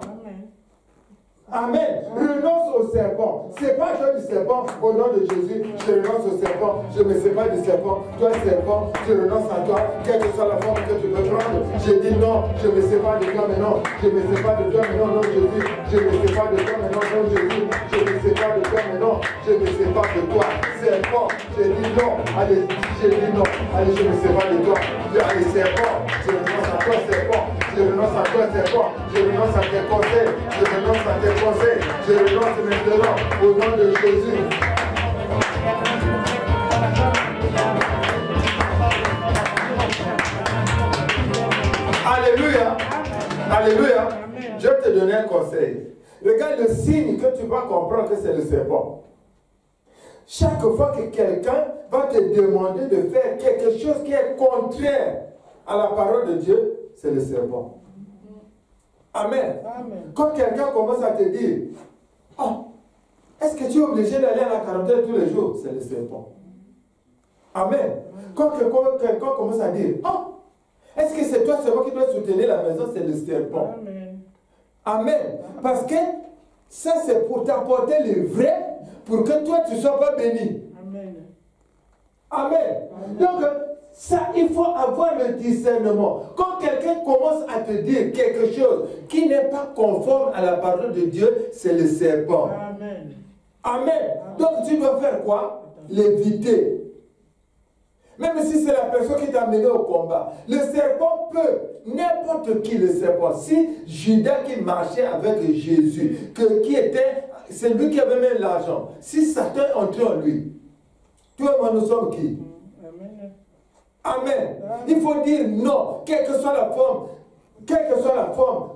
Amen. Renonce au serpent. C'est pas toi du serpent. Au nom de Jésus, je renonce au serpent. Je me sépare du serpent. Toi, serpent, je renonce à toi. Quelle que soit la forme que tu veux prendre. Je dis non. Je me sépare de toi maintenant. Je me sépare de toi maintenant, non Jésus. Je me sépare de toi maintenant, non Jésus. Je me sépare de toi maintenant. Je me sépare de toi. Serpent, je dis non. Allez, je dis non. Allez, je me sépare de toi. Allez, serpent, je renonce à toi, serpent. Je renonce à toi, serpent. Je renonce à tes conseils. Je renonce à tes conseils. Je renonce maintenant au nom de Jésus. Alléluia. Alléluia. Je vais te donner un conseil. Regarde le signe que tu vas comprendre que c'est le serpent. Chaque fois que quelqu'un va te demander de faire quelque chose qui est contraire à la parole de Dieu, c'est le serpent. Amen. Quand quelqu'un commence à te dire, oh, est-ce que tu es obligé d'aller à la quarantaine tous les jours? C'est le serpent. Amen. Quand quelqu'un commence à dire, oh, est-ce que c'est toi seulement qui dois soutenir la maison? C'est le serpent. Amen. Parce que ça, c'est pour t'apporter le vrai, pour que toi, tu ne sois pas béni. Amen. Donc, ça, il faut avoir le discernement. Quand quelqu'un commence à te dire quelque chose qui n'est pas conforme à la parole de Dieu, c'est le serpent. Amen. Amen. Donc, tu dois faire quoi? L'éviter. Même si c'est la personne qui t'a mené au combat. Le serpent peut, n'importe qui le serpent. Si Judas qui marchait avec Jésus, c'est lui qui avait même l'argent. Si Satan entrait en lui, toi et moi nous sommes qui? Amen. Il faut dire non, quelle que soit la forme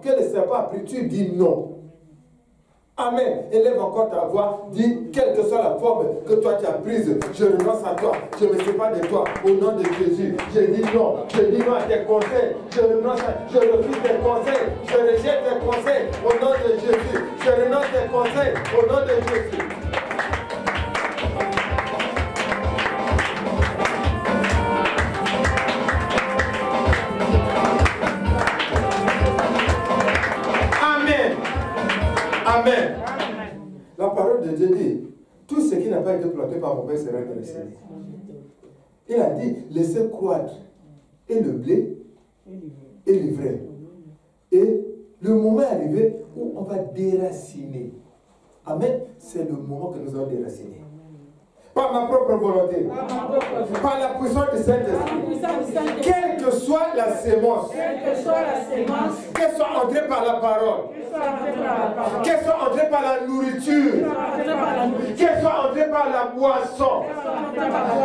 que le serpent a pris, tu dis non. Amen. Élève encore ta voix, dis quelle que soit la forme que toi tu as prise, je renonce à toi, je ne me sépare de toi, au nom de Jésus. Je dis non à tes conseils, je refuse tes conseils, je rejette tes conseils, au nom de Jésus. Je renonce tes conseils, au nom de Jésus. Amen. La parole de Dieu dit, tout ce qui n'a pas été planté par mon Père sera dressé. Il a dit, laissez croître et le blé et l'ivraie. Et le moment est arrivé où on va déraciner. Amen. C'est le moment que nous allons déraciner. par ma propre volonté, par la puissance du Saint-Esprit, quelle que soit la sémence, qu'elle soit entrée par la parole, qu'elle soit entrée par la nourriture, qu'elle soit entrée par la boisson,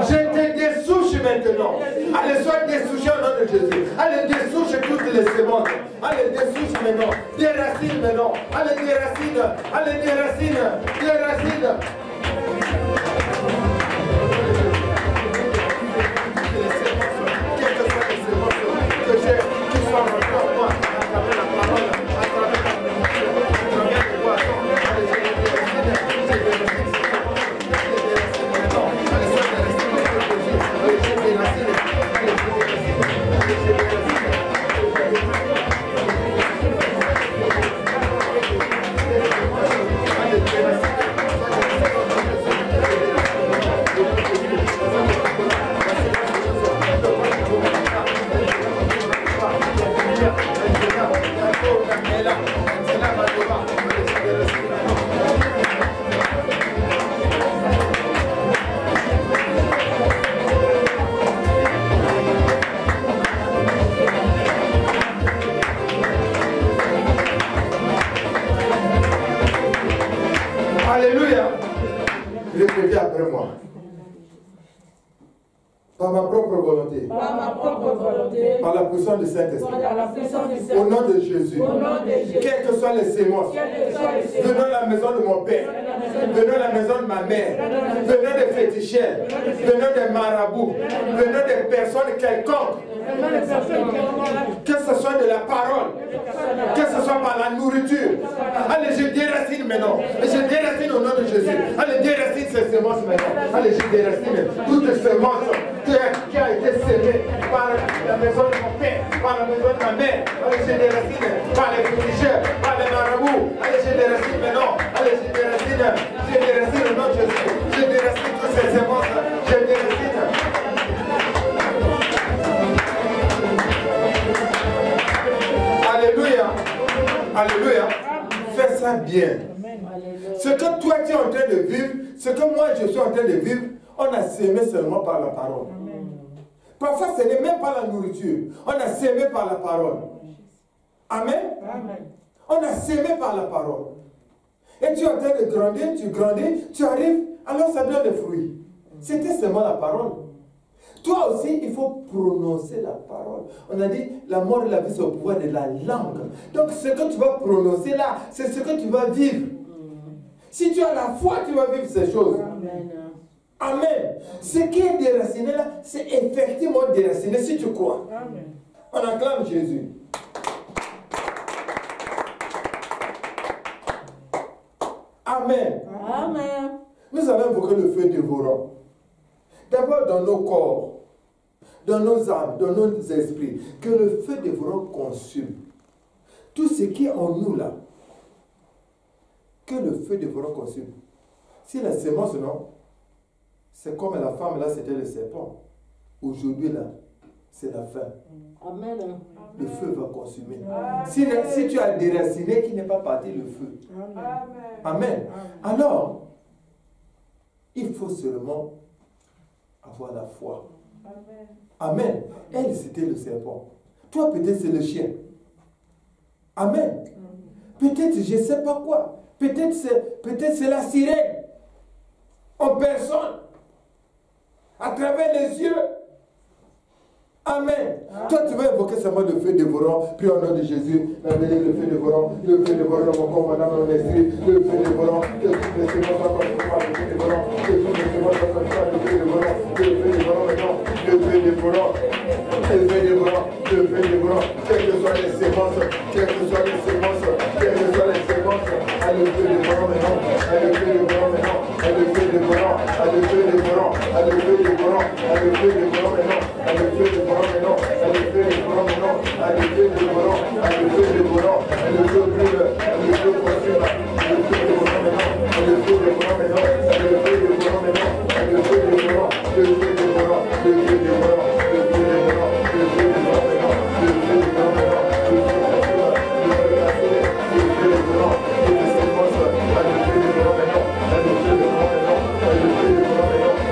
je te dessouche maintenant. Allez, sois dessouché au nom de Jésus. Allez, dessouche toutes les semences. Allez, dessouche maintenant. Déracine maintenant. Allez, déracine. Allez, déracine. Déracine. Alléluia. Répétez après moi. Par ma propre volonté. Par la puissance du Saint-Esprit. Au nom de Jésus. Quelles que soient les sémences. Venant de la maison de mon père. Venant de la maison de ma mère. Venant des féticheurs. Venant des marabouts. Venant des personnes quelconques. Que ce soit de la parole. Que ce soit par la nourriture. Allez, je déracine maintenant. Je déracine au nom de Jésus. Allez, déracine ces semences maintenant. Allez, je déracine toutes les semences qui a été sémée par la maison de mon père, par la maison de ma mère. Allez, je déracine par les féticheurs, par les marabouts. Allez, je déracine maintenant. Allez, je déracine au nom de Jésus. Je déracine toutes ces semences. Je déracine. Alléluia. Alléluia. Fais ça bien. Ce que toi tu es en train de vivre, ce que moi je suis en train de vivre, on a sémé seulement par la parole. Parfois ce n'est même pas la nourriture. On a sémé par la parole. Amen. On a sémé par la parole. Et tu es en train de grandir, tu grandis, tu arrives, alors ça donne des fruits. C'était seulement la parole. Toi aussi, il faut prononcer la parole. On a dit, la mort et la vie, c'est au pouvoir de la langue. Donc, ce que tu vas prononcer là, c'est ce que tu vas vivre. Si tu as la foi, tu vas vivre ces choses. Amen. Amen. Ce qui est déraciné là, c'est effectivement déraciné si tu crois. Amen. On acclame Jésus. Amen. Amen. Nous allons invoquer le feu dévorant. D'abord dans nos corps, dans nos âmes, dans nos esprits, que le feu dévorant consume tout ce qui est en nous là. Que le feu dévorant consume. Si la sémence, non, c'est comme la femme là, c'était le serpent. Aujourd'hui là, c'est la fin. Amen. Le feu va consumer. Si tu as déraciné, qui n'est pas parti le feu. Amen. Amen. Alors, il faut seulement avoir la foi. Amen. Amen. Elle, c'était le serpent. Toi, peut-être, c'est le chien. Amen. Peut-être, je ne sais pas quoi. Peut-être, c'est la sirène. En personne. À travers les yeux. Amen. Toi, tu vas invoquer seulement le feu dévorant. Prie au nom de Jésus. Amenez le feu dévorant. Le feu dévorant dans mon corps, dans mon esprit. Le feu dévorant. Que toutes les semences soient comme toi, le feu dévorant. Que toutes les semences soient comme toi, le feu dévorant. Le feu dévorant maintenant. Le feu dévorant. Le feu dévorant. Le feu dévorant. Quelles que soient les sémences. Quelles que soient les sémences. Quelles que soient les sémences. À le feu dévorant maintenant. À le feu dévorant maintenant. À le feu dévorant. À le feu dévorant. À le feu dévorant. À le feu dévorant maintenant. À le feu dévorant. Maintenant, elle le fait le volant maintenant, elle le fait le volant, elle le fait le volant, elle le fait brûle, elle le fait possible, elle le fait le volant maintenant, elle le fait le volant maintenant, elle le fait le volant maintenant, elle le fait le volant, le fait le volant, le fait le volant, le fait le volant, le fait le volant maintenant, le fait le volant maintenant, le fait le volant, le fait le volant, le fait le volant, elle le fait le volant maintenant, elle le fait le volant maintenant, elle le fait le volant maintenant,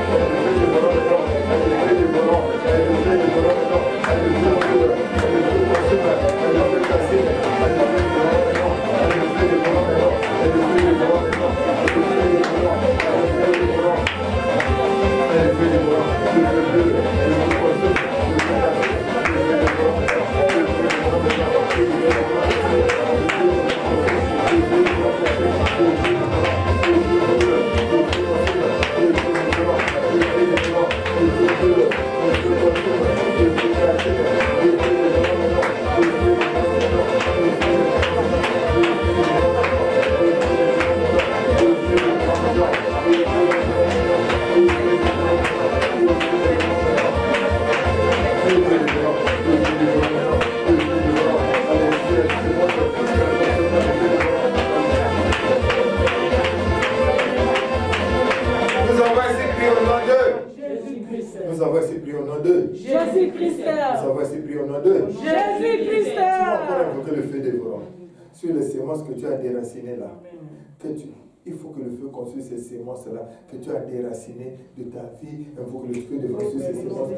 Nous avons ainsi prié au nom de Jésus-Christ. Nous avons ainsi prié au nom de Jésus-Christ. Tu vas encore invoquer le feu dévorant sur les semences que tu as déracinées là. Il faut que le feu consume ces semences-là que tu as déracinées de ta vie. Il faut que le feu dévorant sur ces semences.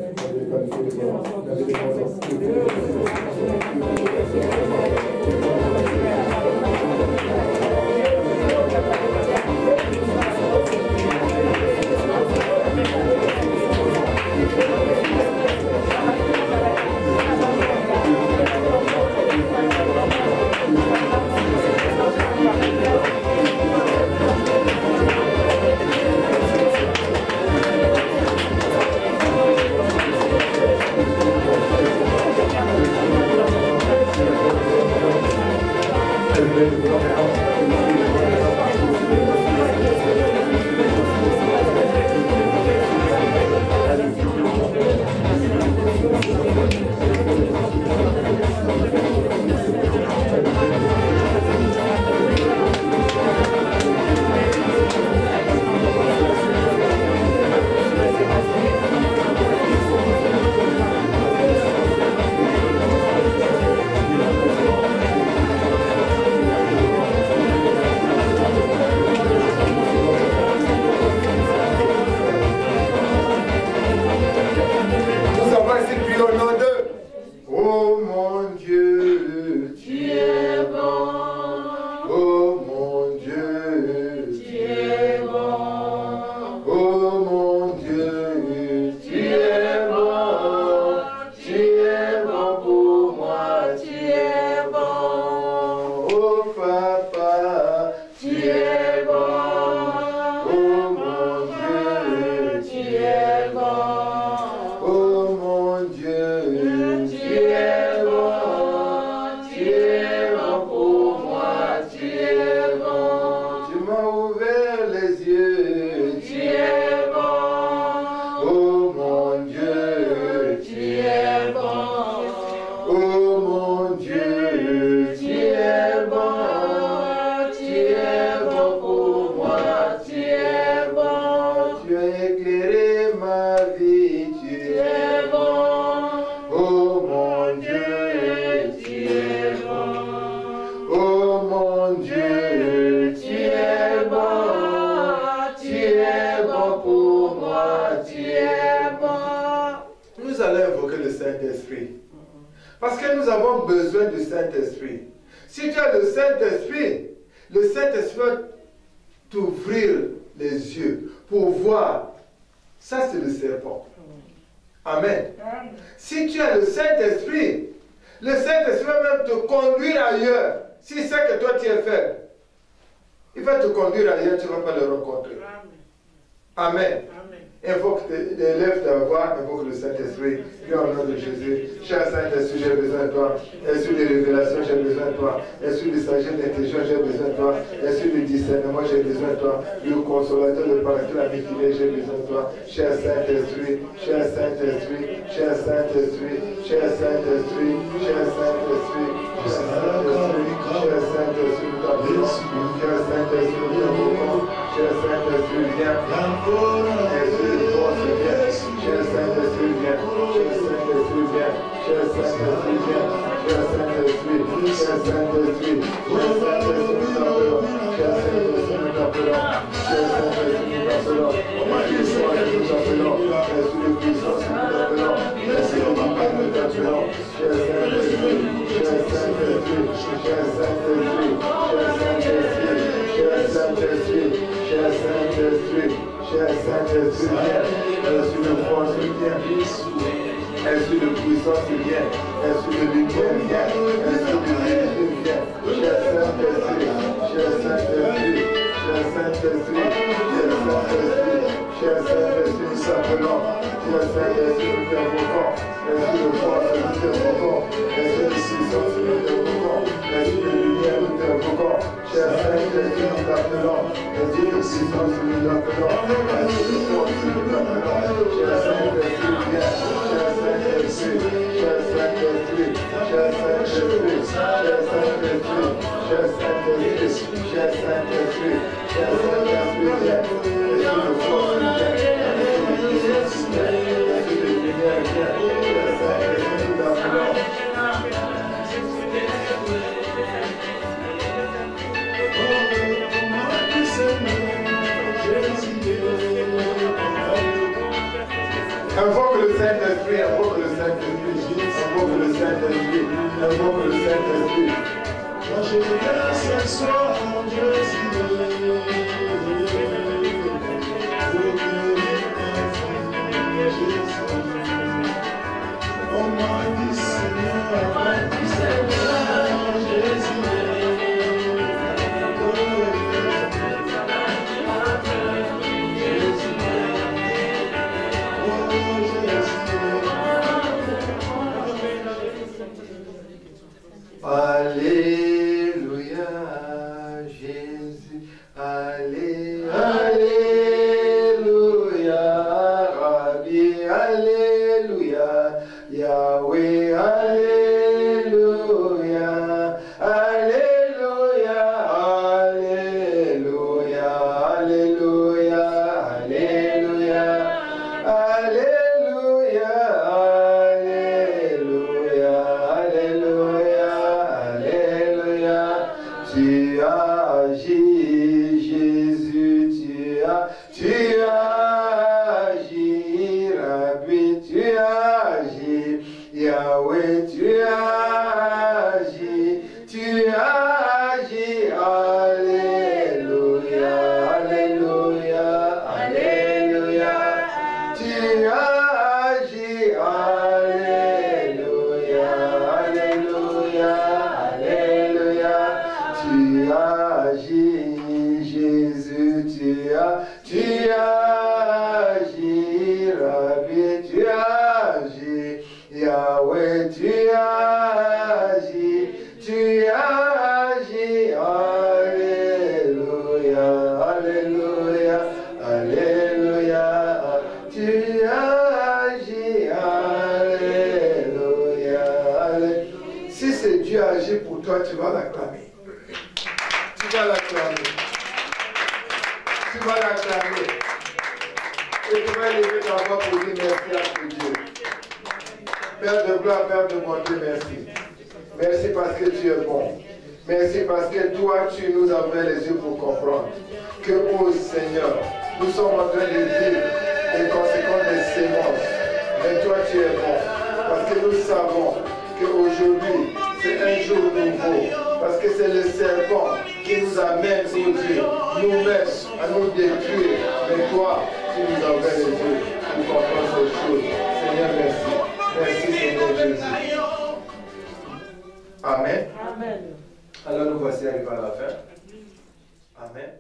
Parce que nous avons besoin du Saint-Esprit. Si tu as le Saint-Esprit va t'ouvrir les yeux pour voir. Ça, c'est le serpent. Amen. Si tu as le Saint-Esprit va même te conduire ailleurs. Si c'est que toi tu es faible, il va te conduire ailleurs, tu ne vas pas le rencontrer. Amen. Invoque, élève ta voix, invoque le Saint-Esprit. Viens au nom de Jésus. Cher Saint-Esprit, j'ai besoin de toi. Esprit de révélation, j'ai besoin de toi. Esprit de sagesse, d'intelligence, j'ai besoin de toi. Esprit de discernement, j'ai besoin de toi. Le consolateur, le paraclet, la mitigée, j'ai besoin de toi. Cher Saint-Esprit, cher Saint-Esprit, cher Saint-Esprit, cher Saint-Esprit, cher Saint-Esprit, cher Saint-Esprit, cher Saint-Esprit, nous t'appelons. Cher Saint-Esprit, nous t'invoquons. Cher Saint-Esprit, viens. Esprit de force, viens. Cher Saint-Esprit, viens. Cher Saint-Esprit, viens. Cher Saint-Esprit, viens. Cher Saint-Esprit, cher Saint-Esprit, cher Saint-Esprit, nous t'appelons. Cher Saint-Esprit, nous t'appelons. Cher Saint-Esprit, nous t'appelons. Esprit de puissance, nous t'appelons. Esprit de puissance, nous t'appelons. Esprit de puissance, viens. Esprit de lumière, viens. Esprit de vérité, viens. Cher Saint-Esprit, cher Saint-Esprit, cher Saint-Esprit, cher Saint-Esprit, cher Saint-Esprit, nous s'appelons. Cher Saint-Esprit, nous t'invoquons. Esprit de force, nous t'invoquons. Esprit de puissance, nous t'invoquons. Esprit de lumière, nous t'invoquons. Cher Saint-Esprit, nous t'appelons. Esprit de puissance, nous t'appelons. Esprit de force, nous t'appelons. Cher Saint-Esprit, viens. Cher Saint-Esprit, cher Saint-Esprit, cher Saint-Esprit, cher Saint-Esprit, cher Saint-Esprit, cher Saint-Esprit, cher Saint-Esprit, viens. Esprit de force, viens. Esprit de puissance, viens. Esprit de lumière, viens. Cher Saint-Esprit, nous t'appelons. Invoque le Saint-Esprit, invoque le Saint-Esprit, invoque le Saint-Esprit, invoque le Saint-Esprit. Moi je viens ce soir, mon Dieu, oh mon Dieu, Seigneur, Jésus. Alléluia, Jésus, Alléluia, Rabbi, Alléluia, Yahweh, Alléluia, Alléluia, Alléluia, Alléluia, Alléluia, Alléluia, Alléluia, Alléluia, Alléluia. Tu as agi, Jésus, tu as agi, Rabbi, tu as agi, Yahweh, tu as agi, Alléluia, Alléluia, Alléluia. Tu as agi, Alléluia, Alléluia, Alléluia. Tu as agi, Jésus, tu as agi, Rabbi, tu as agi, Yahweh, tu as agi, Alléluia, Alléluia, Alléluia. Tu as agi, Alléluia, Alléluia. Si c'est Dieu agi pour toi, tu vas l'acclamer. Tu vas l'acclamer. Tu vas l'acclamer. Et tu vas élever ta voix pour dire merci à ce Dieu. Père de gloire, Père de bonté, merci. Merci parce que tu es bon. Merci parce que toi, tu nous as ouvert les yeux pour comprendre que, oh Seigneur, nous sommes en train de vivre les conséquences des sémences. Mais toi, tu es bon. Parce que nous savons qu'aujourd'hui, c'est un jour nouveau. Parce que c'est le serpent qui nous amène, oh Dieu, nous-mêmes à nous détruire. Mais toi, tu nous as ouvert les yeux pour comprendre ces choses. Seigneur, merci. Merci, Seigneur Jésus. Amen. Amen. Alors nous voici arrivés à la fin. Amen.